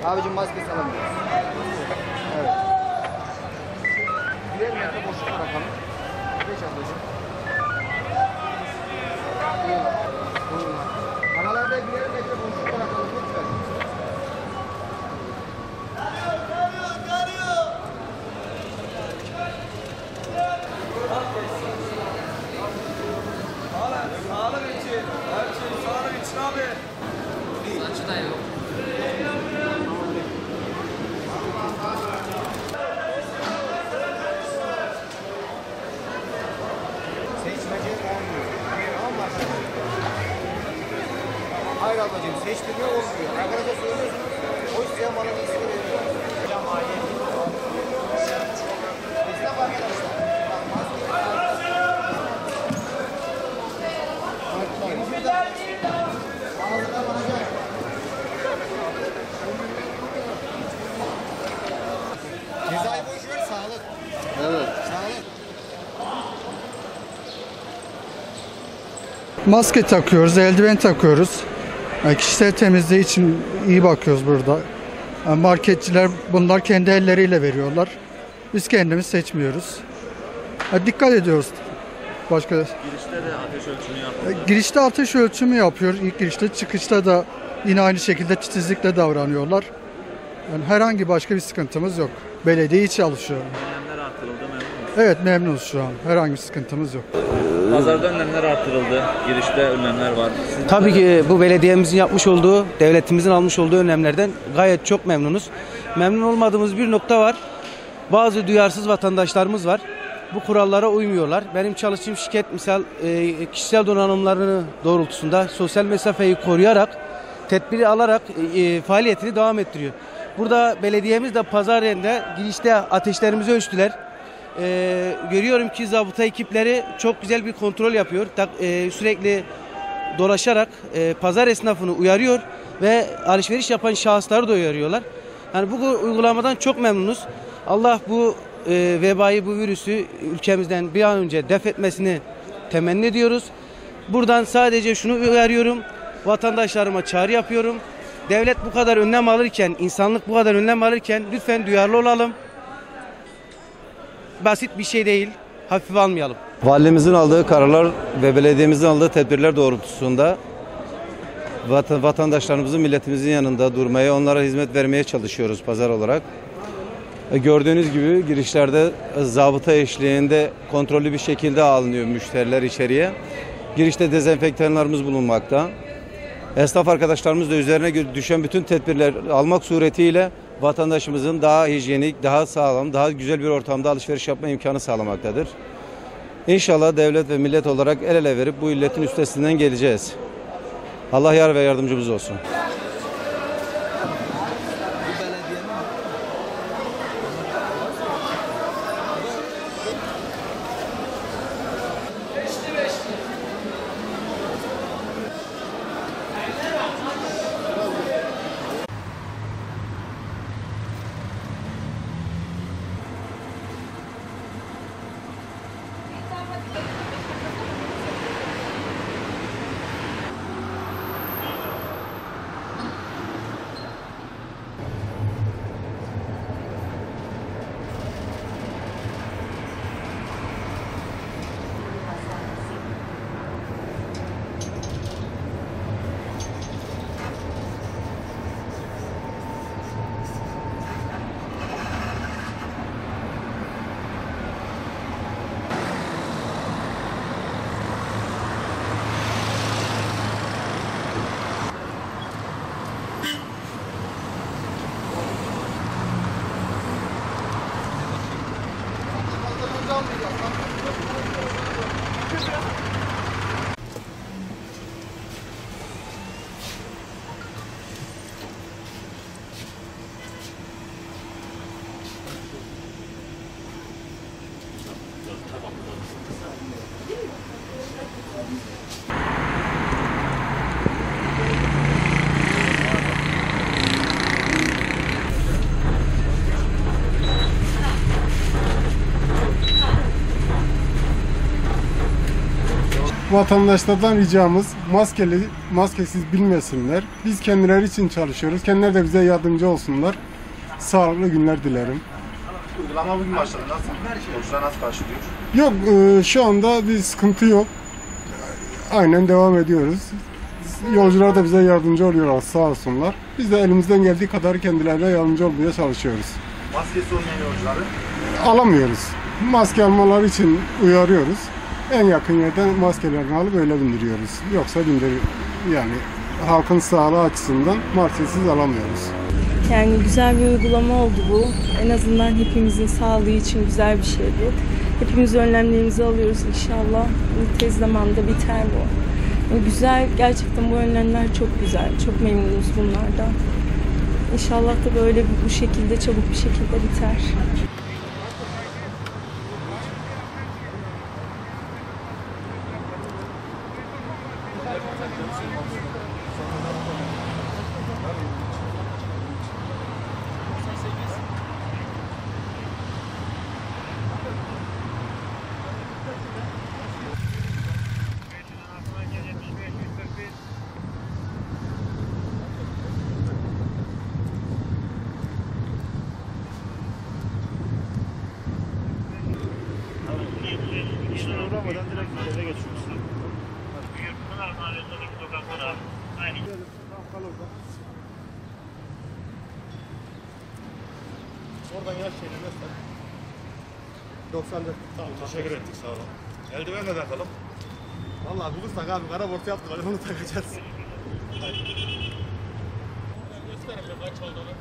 Abicim maskesi alamıyoruz. Evet. Birer metre boşluk bırakalım. Geç ablacığım. Aralarda birer metre boşluk bırakalım lütfen. Sağlık için. Her şey sağlık için abi. Saçı da yok. Seçmece olmuyor. Olmaz. Hayır ablacığım, seçtirme olmuyor. Arkadaşa söylüyorsunuz, o isteyen bana bir ismi veriyor. Esnaf arkadaşlar. Ağzına bakacak. Cezayı boş ver, sağlık. Evet. Sağlık. Maske takıyoruz, eldiven takıyoruz. Kişisel temizliği için iyi bakıyoruz burada. Marketçiler bunlar kendi elleriyle veriyorlar. Biz kendimiz seçmiyoruz. Dikkat ediyoruz. Başka Girişte de ateş ölçümü yapıyor. girişte ateş ölçümü yapıyor. İlk girişte, çıkışta da yine aynı şekilde titizlikle davranıyorlar. Yani herhangi başka bir sıkıntımız yok. Belediye iyi çalışıyor. Önlemler artırıldı, memnun musunuz? Evet, memnunuz şu an. Herhangi bir sıkıntımız yok. Pazarda önlemler artırıldı. Girişte önlemler var. Tabii ki bu belediyemizin yapmış olduğu, devletimizin almış olduğu önlemlerden gayet çok memnunuz. Memnun olmadığımız bir nokta var. Bazı duyarsız vatandaşlarımız var. Bu kurallara uymuyorlar. Benim çalıştığım şirket misal kişisel donanımlarını doğrultusunda sosyal mesafeyi koruyarak, tedbiri alarak faaliyetini devam ettiriyor. Burada belediyemiz de pazar yerinde girişte ateşlerimizi ölçtüler. Görüyorum ki zabıta ekipleri çok güzel bir kontrol yapıyor. Sürekli dolaşarak pazar esnafını uyarıyor ve alışveriş yapan şahısları da uyarıyorlar. Yani bu uygulamadan çok memnunuz. Allah bu vebayı, bu virüsü ülkemizden bir an önce def etmesini temenni ediyoruz. Buradan sadece şunu uyarıyorum. Vatandaşlarıma çağrı yapıyorum. Devlet bu kadar önlem alırken, insanlık bu kadar önlem alırken lütfen duyarlı olalım. Basit bir şey değil. Hafife almayalım. Valimizin aldığı kararlar ve belediyemizin aldığı tedbirler doğrultusunda vatandaşlarımızın, milletimizin yanında durmaya, onlara hizmet vermeye çalışıyoruz pazar olarak. Gördüğünüz gibi girişlerde zabıta eşliğinde kontrollü bir şekilde alınıyor müşteriler içeriye. Girişte dezenfektanlarımız bulunmakta. Esnaf arkadaşlarımız da üzerine düşen bütün tedbirler almak suretiyle vatandaşımızın daha hijyenik, daha sağlam, daha güzel bir ortamda alışveriş yapma imkanı sağlamaktadır. İnşallah devlet ve millet olarak el ele verip bu illetin üstesinden geleceğiz. Allah yar ve yardımcımız olsun. Vatandaşlardan ricamız maskesiz bilmesinler. Biz kendileri için çalışıyoruz. Kendileri de bize yardımcı olsunlar. Sağlıklı günler dilerim. Uygulama bugün başladı. Nasıl? Yolcular nasıl karşılıyor? Yok, şu anda bir sıkıntı yok. Aynen devam ediyoruz. Yolcular da bize yardımcı oluyorlar, sağ olsunlar. Biz de elimizden geldiği kadar kendilerine yardımcı olmaya çalışıyoruz. Maskesi olmayan yolcuları. Alamıyoruz. Maske almaları için uyarıyoruz. En yakın yerden maskelerini alıp öyle bindiriyoruz. Yoksa yani halkın sağlığı açısından maskesiz alamıyoruz. Yani güzel bir uygulama oldu bu. En azından hepimizin sağlığı için güzel bir şey bu. Hepimiz önlemlerimizi alıyoruz inşallah. Tez zamanda biter bu. Güzel, gerçekten bu önlemler çok güzel. Çok memnunuz bunlardan. İnşallah da böyle bu şekilde, çabuk bir şekilde biter. İşine uğramadan direkt eve geçiyorsun. Oradan yaş şeyini göster. 94. Tamam, teşekkür ettik, sağ olun. Eldivenle takalım. Vallahi bulursak abi kara borsa yaptılar, onu takacağız. Gösterin kaç olduğunu.